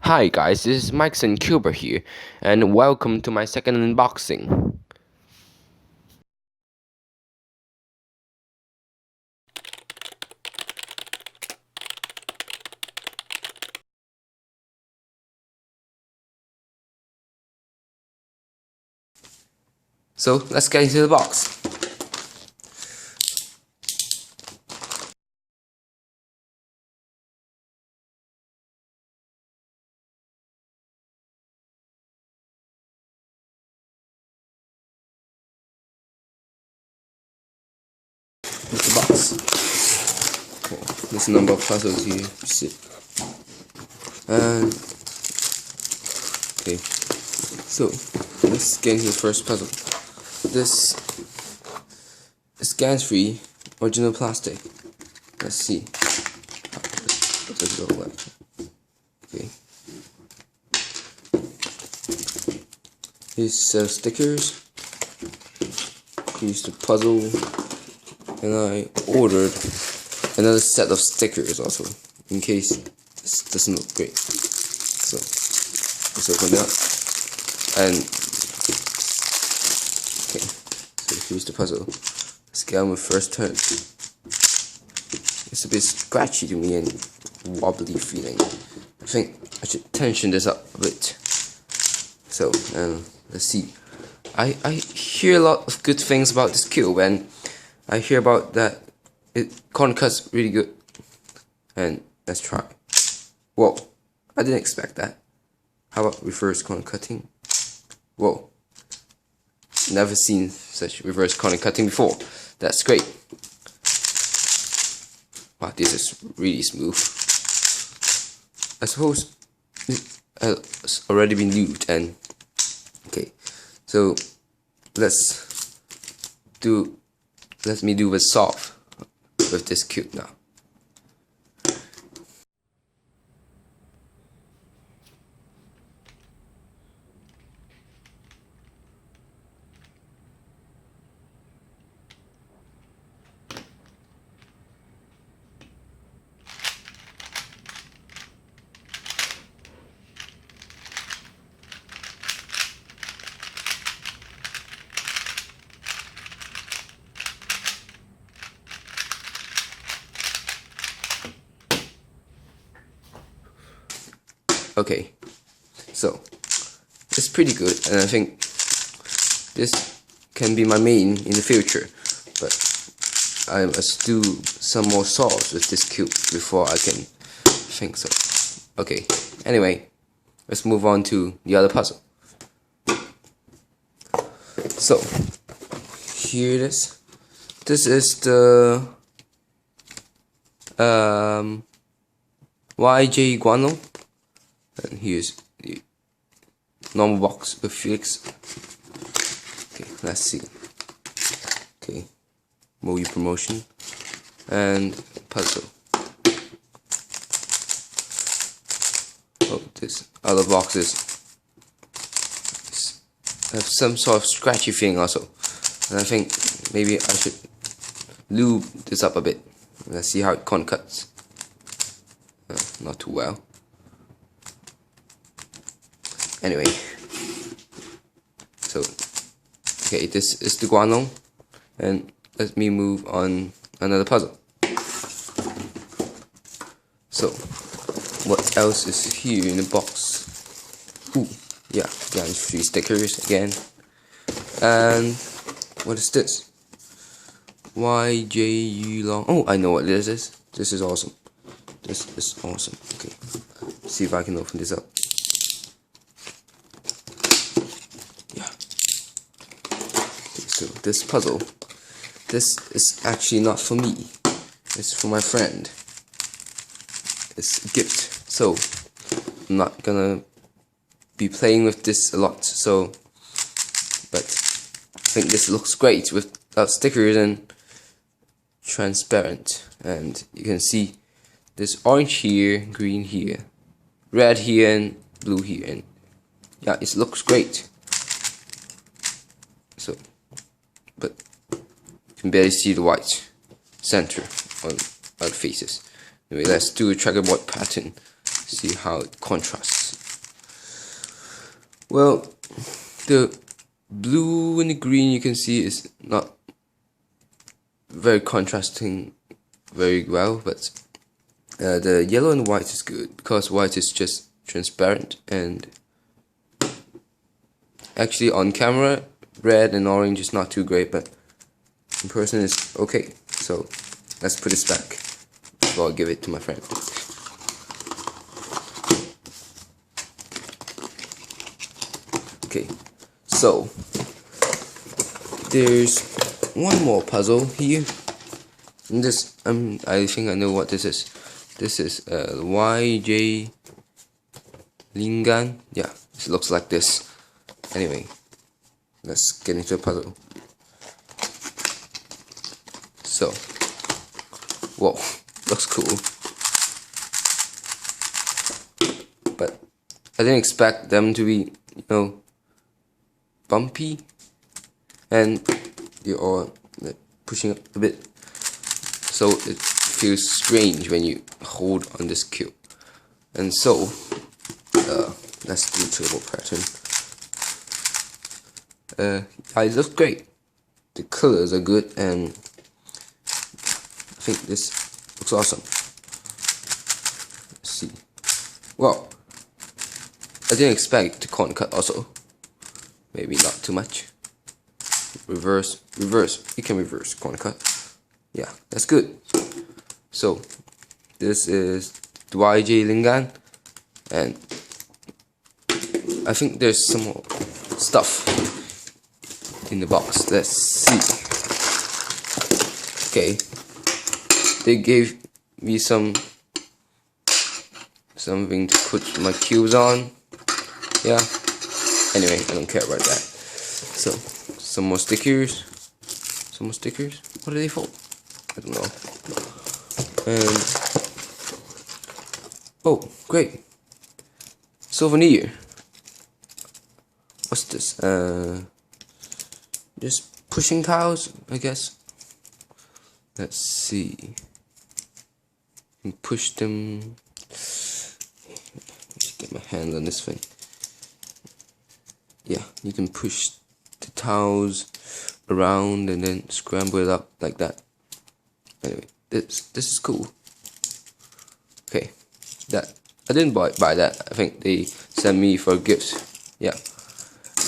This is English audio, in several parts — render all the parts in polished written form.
Hi guys, this is Mike and Cuber here, and welcome to my second unboxing. So let's get into the box. Here's the box. Okay, there's a number of puzzles here. See. And okay, so let's get into the first puzzle. This is Gans357 original plastic. Let's see. What does it look like? Okay. Here's stickers. Here's the puzzle. And I ordered another set of stickers also, in case this doesn't look great. So let's open it up. And okay, so here's the puzzle. Let's get on with first turn. It's a bit scratchy to me and wobbly feeling. I think I should tension this up a bit. So let's see. I hear a lot of good things about this cube, and I hear about that it corner cuts really good. And let's try. Whoa, I didn't expect that. How about reverse corner cutting? Whoa, never seen such reverse corner cutting before. That's great. Wow, this is really smooth. I suppose it has already been lubed. And okay, so let me do what's soft with this cube now. Okay, so it's pretty good, and I think this can be my main in the future, but I must do some more solves with this cube before I can think so. Okay, anyway, let's move on to the other puzzle. So here it is. This is the YJ Guano. And here's the normal box with Felix. Okay, let's see. Okay, movie promotion and puzzle. Oh, this other boxes have some sort of scratchy feeling also, and I think maybe I should lube this up a bit. Let's see how it cuts. Not too well. Anyway, so okay, this is the guano, and let me move on another puzzle. So what else is here in the box? Ooh, yeah, Gans357 stickers again. And what is this? YJU long. Oh, I know what this is. This is awesome. This is awesome. Okay, let's see if I can open this up. So this puzzle, this is actually not for me, it's for my friend. It's a gift, so I'm not gonna be playing with this a lot, so, but I think this looks great without stickers and transparent. And you can see this orange here, green here, red here, and blue here, and yeah, it looks great. So, but you can barely see the white center on other faces. Anyway, let's do a checkerboard pattern. See how it contrasts. Well, the blue and the green you can see is not very contrasting very well, but the yellow and white is good because white is just transparent, and actually on camera red and orange is not too great, but in person is okay. So let's put this back before I give it to my friend. Okay, so there's one more puzzle here. And this, I think I know what this is. This is YJ Lingan. Yeah, it looks like this. Anyway, let's get into the puzzle. So, whoa, looks cool. But I didn't expect them to be, you know, bumpy, and you're all pushing up a bit, so it feels strange when you hold on this cube. And so let's do turbo pattern. It looks great. The colors are good, and I think this looks awesome. Let's see. Well, I didn't expect the corner cut also. Maybe not too much. Reverse. You can reverse corner cut. Yeah, that's good. So this is the YJ Lingan, and I think there's some more stuff in the box. Let's see. Okay, they gave me something to put my cubes on. Yeah. Anyway, I don't care about that. So, some more stickers. What are they for? I don't know. And oh, great! Souvenir. What's this? Just pushing tiles, I guess. Let's see. You can push them. Let me get my hand on this thing. Yeah, you can push the tiles around and then scramble it up like that. Anyway, this is cool. Okay, that I didn't buy that. I think they sent me for gifts. Yeah,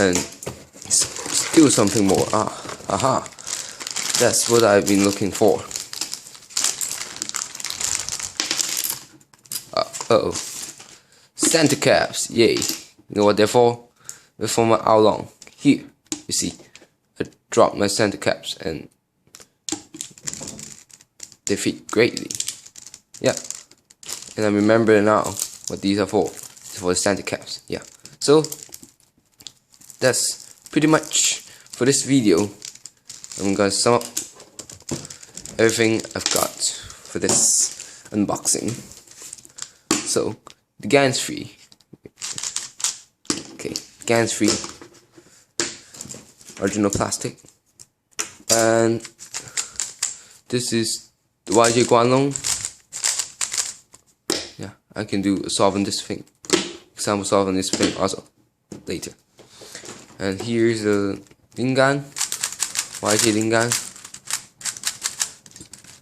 and still something more. Aha! That's what I've been looking for. Uh-oh, Santa caps! Yay! You know what they're for? For my Oolong. Here, you see, I dropped my Santa caps and they fit greatly. Yeah, and I remember now what these are for. It's for the Santa caps. Yeah, so that's pretty much for this video. I'm gonna sum up everything I've got for this unboxing. So the Gans3. Okay. Gans3 original plastic, and this is the YJ Guanlong. Yeah, I can do solving this thing, example solving this thing also later. And here's the Lingan, YJ Lingan.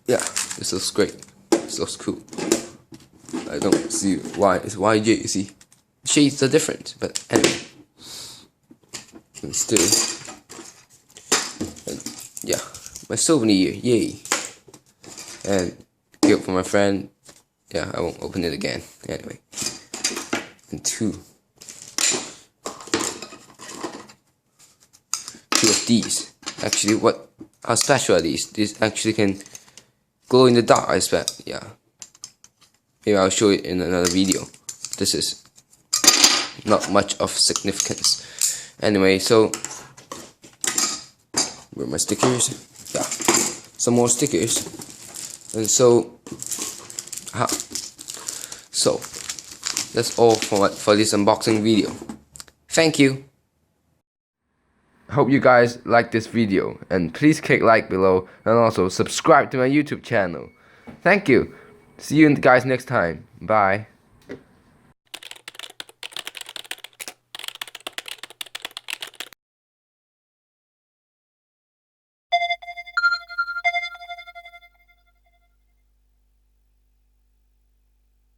Yeah, this looks great. This looks cool. I don't see why it's YJ. You see, shades are different, but anyway. And still, and yeah, my souvenir, yay! And gift for my friend. Yeah, I won't open it again. Anyway, and two of these. Actually, how special are these? These actually can glow in the dark, I expect. Yeah, maybe I'll show it in another video. This is not much of significance. Anyway, so where are my stickers? Yeah, some more stickers. And so that's all for this unboxing video. Thank you. I hope you guys like this video, and please click like below and also subscribe to my YouTube channel. Thank you. See you guys next time. Bye.